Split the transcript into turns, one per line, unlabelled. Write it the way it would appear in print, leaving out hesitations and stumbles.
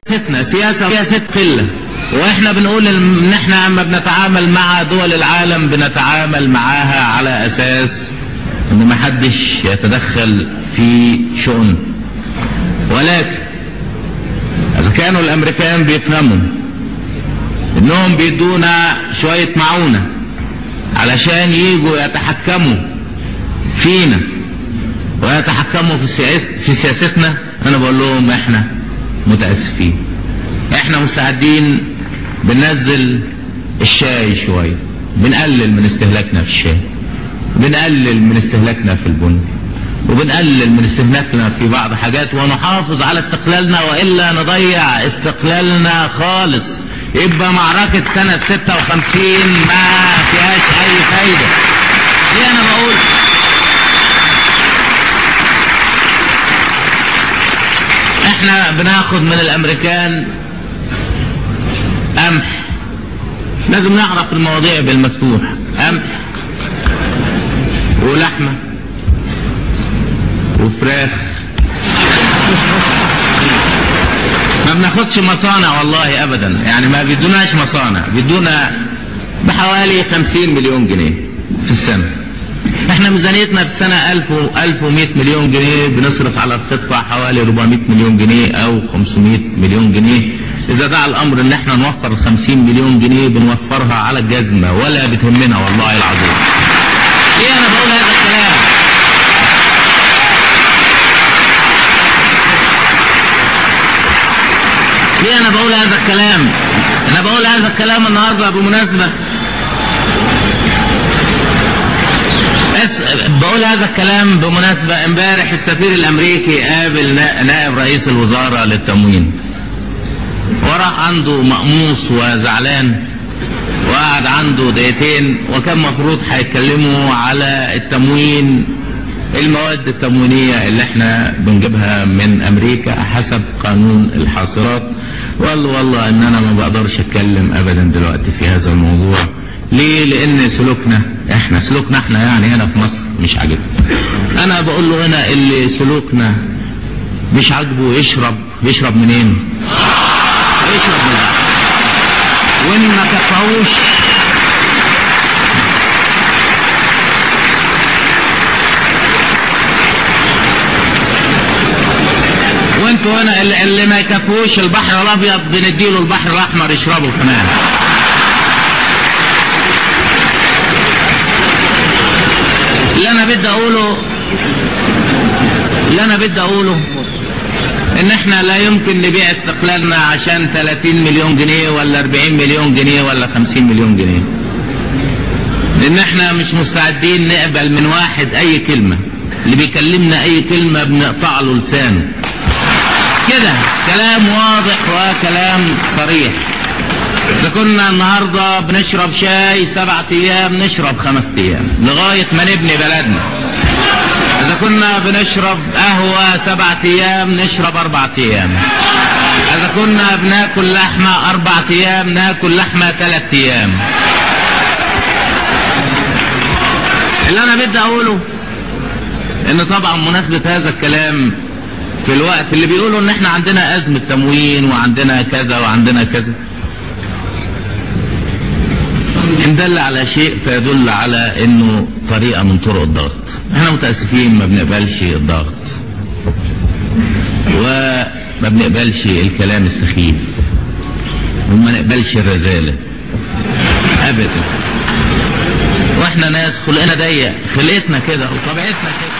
سياستنا سياسة قلة، واحنا بنقول ان احنا اما بنتعامل مع دول العالم بنتعامل معاها على اساس ان ما حدش يتدخل في شؤون. ولكن اذا كانوا الامريكان بيفهموا انهم بيدونا شوية معونة علشان ييجوا يتحكموا فينا ويتحكموا في سياستنا، انا بقول لهم احنا متأسفين، احنا مستعدين بننزل الشاي شوية، بنقلل من استهلاكنا في الشاي، بنقلل من استهلاكنا في البن، وبنقلل من استهلاكنا في بعض حاجات، ونحافظ على استقلالنا، وإلا نضيع استقلالنا خالص. يبقى معركة سنة 56 ما فيهاش أي فايدة. ليه أنا بقول؟ احنا بناخد من الأمريكان قمح، لازم نعرف المواضيع بالمفتوح، قمح ولحمة وفراخ. ما بناخدش مصانع والله ابدا، يعني ما بيدوناش مصانع، بيدونا بحوالي 50 مليون جنيه في السنة. احنا ميزانيتنا في السنة 1100 مليون جنيه، بنصرف على الخطة حوالي 400 مليون جنيه او 500 مليون جنيه. اذا دعا الامر ان احنا نوفر 50 مليون جنيه بنوفرها على الجزمة ولا بتهمنا والله العظيم. ليه انا بقول هذا الكلام؟ ليه انا بقول هذا الكلام؟ انا بقول هذا الكلام النهارده بمناسبة، بقول هذا الكلام بمناسبة امبارح السفير الامريكي قابل نائب رئيس الوزارة للتموين، وراح عنده مقموص وزعلان، وقعد عنده دقيقتين، وكان مفروض هيتكلموا على التموين، المواد التموينية اللي احنا بنجيبها من امريكا حسب قانون الحاصرات. والله ان انا ما بقدرش اتكلم ابدا دلوقتي في هذا الموضوع. ليه؟ لان سلوكنا احنا يعني هنا في مصر مش عاجبه. انا بقول له هنا اللي سلوكنا مش عاجبه يشرب منين؟ يشرب من البحر. وان ما كفاهوش وانتوا هنا اللي ما يكفوش البحر الابيض بنديله البحر الاحمر يشربه كمان. اللي انا بدي اقوله ان احنا لا يمكن نبيع استقلالنا عشان 30 مليون جنيه ولا 40 مليون جنيه ولا 50 مليون جنيه، لان احنا مش مستعدين نقبل من واحد اي كلمة، اللي بيكلمنا اي كلمة بنقطع له لسانه كده. كلام واضح وكلام صريح. اذا كنا النهاردة بنشرب شاي 7 ايام نشرب 5 ايام لغاية ما نبني بلدنا. اذا كنا بنشرب قهوة 7 ايام نشرب 4 ايام. اذا كنا بناكل لحمة 4 ايام ناكل لحمة 3 ايام. اللي انا بدي اقوله ان طبعا مناسبة هذا الكلام في الوقت اللي بيقولوا ان احنا عندنا ازمة تموين وعندنا كذا وعندنا كذا، ان دل على شيء فيدل على انه طريقة من طرق الضغط. احنا متأسفين ما بنقبلش الضغط وما بنقبلش الكلام السخيف وما نقبلش الرذالة ابدا. واحنا ناس خلقنا ضيق، خلقتنا كده وطبيعتنا كده.